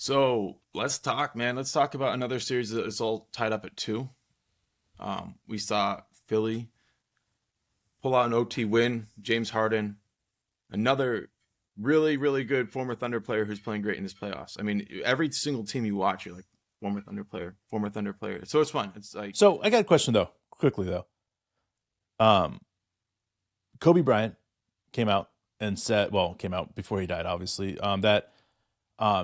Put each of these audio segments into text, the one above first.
So let's talk, man. Let's talk about another series that is all tied up at two. We saw Philly pull out an OT win. James Harden, another really, really good former Thunder player who's playing great in this playoffs. I mean, every single team you watch, you're like former Thunder player, former Thunder player. So it's fun. It's like, So I got a question though, quickly though. Um, Kobe Bryant came out and said, well, came out before he died, obviously, that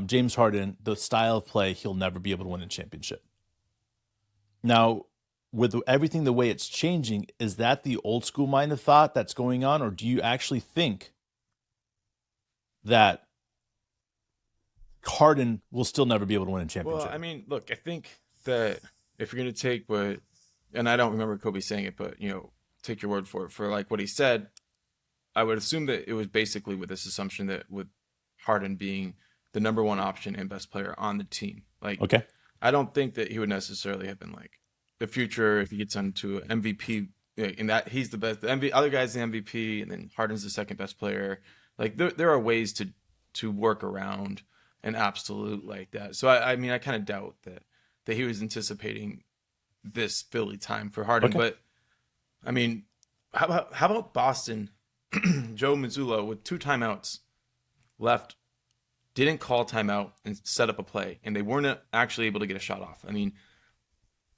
James Harden, the style of play, he'll never be able to win a championship. Now, with everything the way it's changing, is that the old school mind of thought that's going on, or do you actually think that Harden will still never be able to win a championship? well, I mean, look, I think that if you're going to take what, and I don't remember Kobe saying it, but, take your word for it, for like what he said, I would assume that it was basically with this assumption that with Harden being the number one option and best player on the team. Like, Okay. I don't think that he would necessarily have been like the future if he gets onto an MVP, and that he's the best. The other guy's the MVP, and then Harden's the second best player. Like there are ways to work around an absolute like that. So I mean, I kind of doubt that he was anticipating this Philly time for Harden. Okay. But I mean, how about Boston? Joe Mazzulla with 2 timeouts left, didn't call timeout and set up a play, and they weren't actually able to get a shot off. I mean,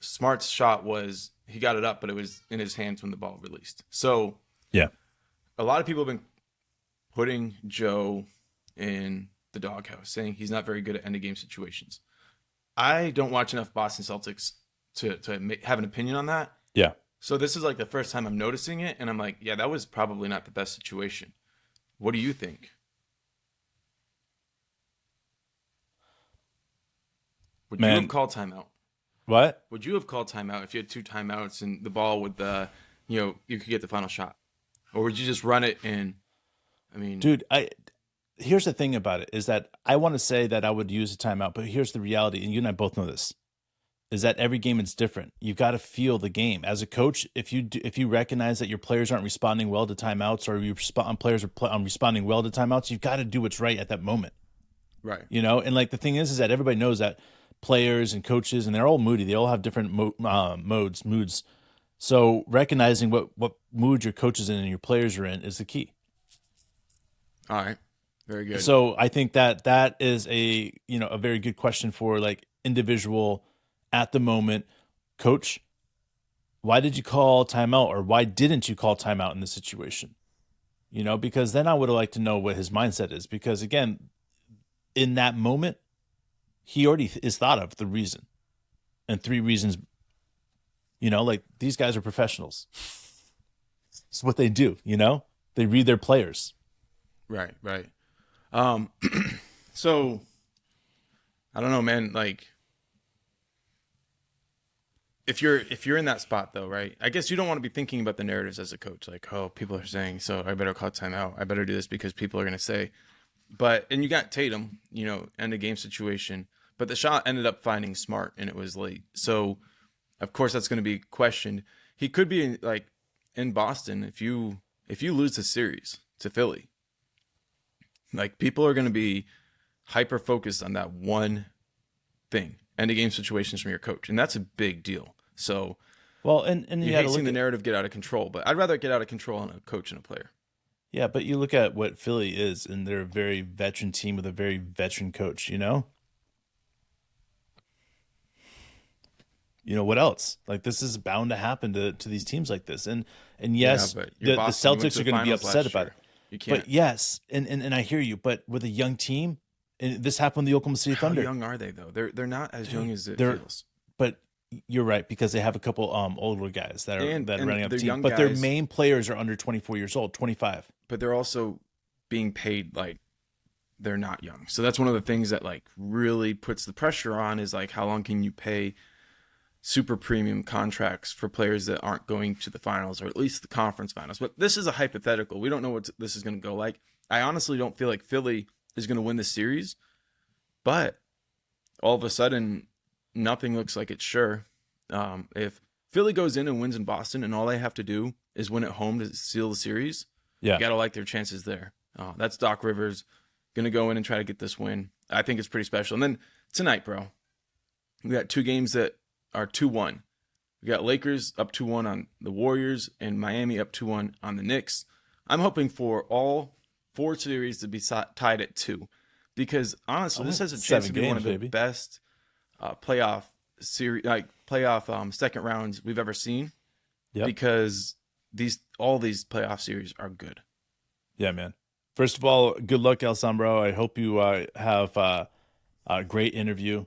Smart's shot was he got it up, but it was in his hands when the ball released. So Yeah. a lot of people have been putting Joe in the doghouse, saying he's not very good at end of game situations. I don't watch enough Boston Celtics to have an opinion on that. Yeah. So this is like the first time I'm noticing it, and I'm like, yeah, that was probably not the best situation. What do you think? Would you Man. have called timeout? What? Would you have called timeout if you had 2 timeouts and the ball with you could get the final shot? Or would you just run it in? I mean, Dude, here's the thing about it is that I want to say that I would use a timeout, but here's the reality, and you and I both know this, is that every game is different. You've got to feel the game. As a coach, if you recognize that your players aren't responding well to timeouts, or your players are responding well to timeouts, you've got to do what's right at that moment. right. And like the thing is that everybody knows that players and coaches, and they're all moody. They all have different moods. So recognizing what mood your coach is in and your players are in is the key. All right. Very good. So I think that is a very good question for like individual at the moment. Coach, why did you call timeout, or why didn't you call timeout in this situation? Because then I would like to know what his mindset is, because again, in that moment, he already is thought of the reason, and 3 reasons. Like these guys are professionals. It's what they do. They read their players. Right. So I don't know, man. Like, if you're in that spot though, right? I guess you don't want to be thinking about the narratives as a coach, like, oh, people are saying, so I better call timeout. I better do this because people are going to say. And you got Tatum, end of game situation, but the shot ended up finding Smart, and it was late. So, of course, that's going to be questioned. He could be in Boston if you lose the series to Philly. Like, people are going to be hyper focused on that one thing, end of game situations from your coach, and that's a big deal. So, well, and you hate seeing the narrative get out of control, but I'd rather get out of control on a coach and a player. Yeah, but you look at what Philly is, and they're a very veteran team with a very veteran coach. What else? Like, this is bound to happen to these teams like this, and yes, but the Boston went Celtics to are the going to be finals upset last about year. it. You can't. But yes, and I hear you. But with a young team, and this happened with the Oklahoma City How Thunder. young are they though? They're not as young as it They're- feels. But you're right, because they have a couple older guys that are And running up the they're team. young But their guys. main players are under 24 years old, 25. But they're also being paid like they're not young. So that's one of the things that like really puts the pressure on, is like, how long can you pay super premium contracts for players that aren't going to the finals, or at least the conference finals? But this is a hypothetical. We don't know what this is going to go like. I honestly don't feel like Philly is going to win the series, but all of a sudden nothing looks like it's sure. If Philly goes in and wins in Boston, and all they have to do is win at home to seal the series, Yeah. you got to like their chances there. That's Doc Rivers going to go in and try to get this win. I think it's pretty special. And then tonight, bro, we got two games that are 2-1. We got Lakers up 2-1 on the Warriors and Miami up 2-1 on the Knicks. I'm hoping for all 4 series to be tied at 2 because honestly, this has a chance to be one of the best playoff series, like playoff second rounds we've ever seen. Yep. Because all these playoff series are good. Yeah, man. First of all, good luck, El Sombro. I hope you have a great interview.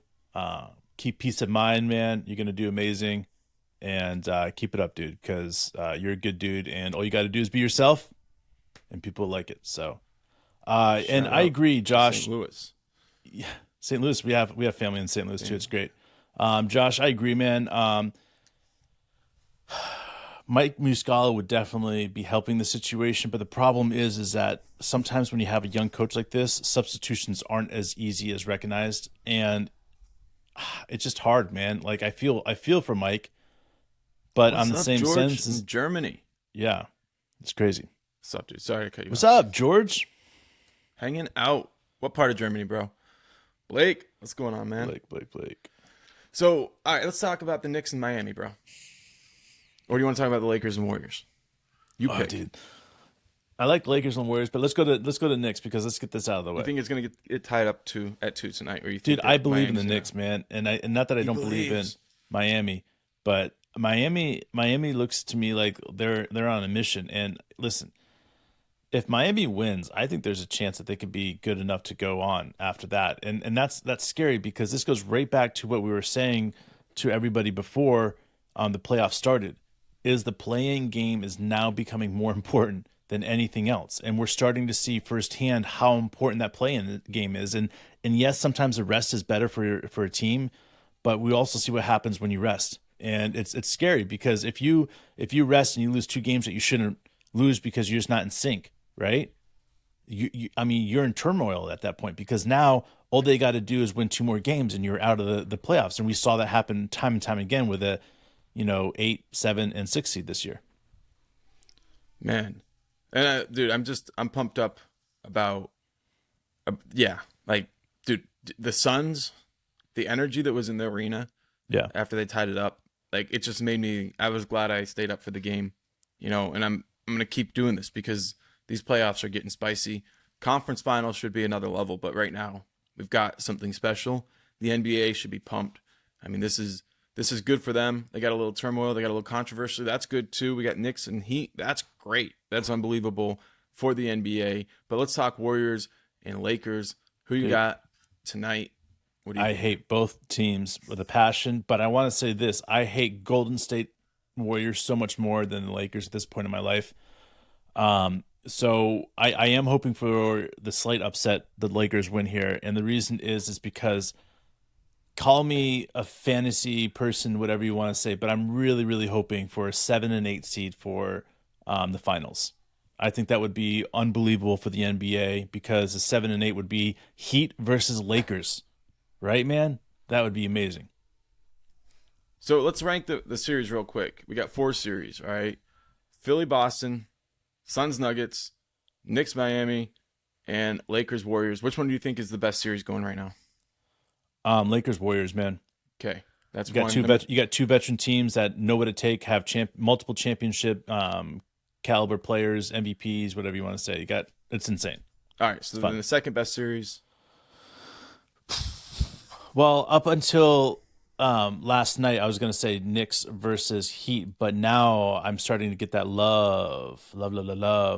Keep peace of mind, man. You're gonna do amazing, and keep it up, dude. Because you're a good dude, and all you got to do is be yourself, and people like it. So, and I agree, Josh. St. Louis. Yeah, St. Louis. We have family in St. Louis too. It's great. Josh, I agree, man. Mike Muscala would definitely be helping the situation, but the problem is that sometimes when you have a young coach like this, substitutions aren't as easy as recognized, and it's just hard, man. Like I feel for Mike, but on the same sense, in Germany. Yeah, it's crazy. What's up, dude? Sorry to cut you off. What's up, George? Hanging out. What part of Germany, bro? Blake, what's going on, man? Blake. So, all right, let's talk about the Knicks and Miami, bro. Or do you want to talk about the Lakers and Warriors? You pick, dude. I like Lakers and Warriors, but let's go to Knicks because let's get this out of the way. You think it's gonna get tied up at 2 tonight, or you Dude, think I believe in the Knicks, man, and not that I don't believe in Miami, but Miami looks to me like they're on a mission. And listen, if Miami wins, I think there's a chance that they could be good enough to go on after that, and that's scary because this goes right back to what we were saying to everybody before the playoffs started. Is the play-in game is now becoming more important than anything else. And we're starting to see firsthand how important that play-in game is. And yes, sometimes the rest is better for a team, but we also see what happens when you rest. And it's scary because if you rest and you lose 2 games that you shouldn't lose because you're just not in sync, right? You're in turmoil at that point because now all they got to do is win 2 more games and you're out of the playoffs. And we saw that happen time and time again with 8, 7, and 6 seed this year. Man, and dude, I'm pumped up about, dude, the Suns, the energy that was in the arena, after they tied it up, like it just made me. I was glad I stayed up for the game, and I'm gonna keep doing this because these playoffs are getting spicy. Conference finals should be another level, but right now we've got something special. The NBA should be pumped. I mean, this is good for them. They got a little turmoil. They got a little controversy. That's good too. We got Knicks and Heat. That's great. That's unbelievable for the NBA. But let's talk Warriors and Lakers. Who you got tonight? What do you think? Hate both teams with a passion, but I want to say this. I hate Golden State Warriors so much more than the Lakers at this point in my life. So I am hoping for the slight upset the Lakers win here. And the reason is because call me a fantasy person, whatever you want to say, but I'm really, really hoping for a 7 and 8 seed for the finals. I think that would be unbelievable for the NBA because the 7 and 8 would be Heat versus Lakers, right, man? That would be amazing. So let's rank the series real quick. We got 4 series, all right? Philly, Boston, Suns, Nuggets, Knicks, Miami, and Lakers, Warriors. Which one do you think is the best series going right now? Lakers, Warriors, man. Okay, that's you got one. You got 2 veteran teams that know what it take, have multiple championship caliber players, MVPs, whatever you want to say. It's insane. All right, so then the second best series. Well, up until last night, I was going to say Knicks versus Heat, but now I'm starting to get that love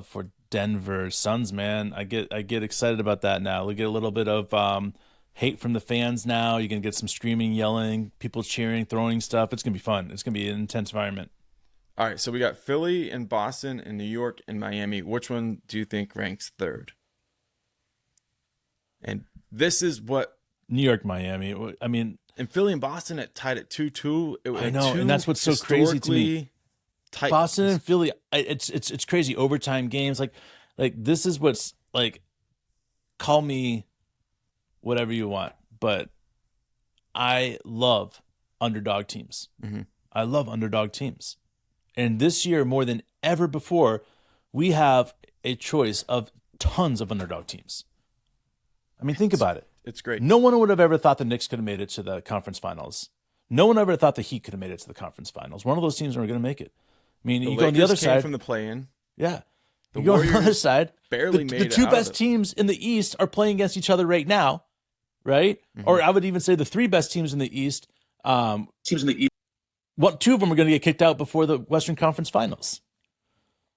for Denver Suns, man. I get excited about that now. We get a little bit of hate from the fans now. You're going to get some screaming, yelling, people cheering, throwing stuff. It's going to be fun. It's going to be an intense environment. All right, so we got Philly and Boston and New York and Miami. Which one do you think ranks third? And this is what New York, Miami. I mean, and Philly and Boston tied at 2-2. I know, and that's what's so crazy to me. Tight. Boston and Philly, it's crazy. Overtime games, like this is what's like. Call me whatever you want, but I love underdog teams. Mm-hmm. I love underdog teams. And this year, more than ever before, we have a choice of tons of underdog teams. I mean, think about it. It's great. No one would have ever thought the Knicks could have made it to the conference finals. No one ever thought the Heat could have made it to the conference finals. One of those teams were going to make it. I mean, you go on the other side from the play-in. Yeah. The You go on the other Warriors side. barely The made two it out best of it. teams in the East are playing against each other right now, right? Or I would even say the three best teams in the East. Two of them are going to get kicked out before the Western Conference Finals.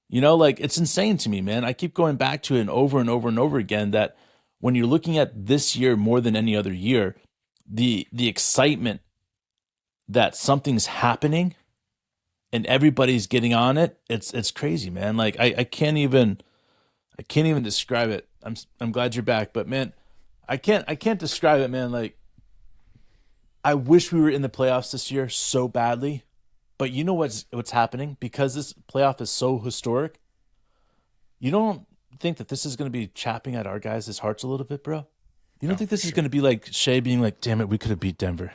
You know, like, it's insane to me, man. I keep going back to it and over and over again that when you're looking at this year more than any other year, the excitement that something's happening and everybody's getting on it, it's crazy, man. Like, I can't even describe it. I'm glad you're back, but man, I can't describe it, man. Like, I wish we were in the playoffs this year so badly. But you know what's happening? Because this playoff is so historic, you don't think that this is going to be chapping at our guys' hearts a little bit, bro? You don't think this is going to be like Shea being like, damn it, we could have beat Denver.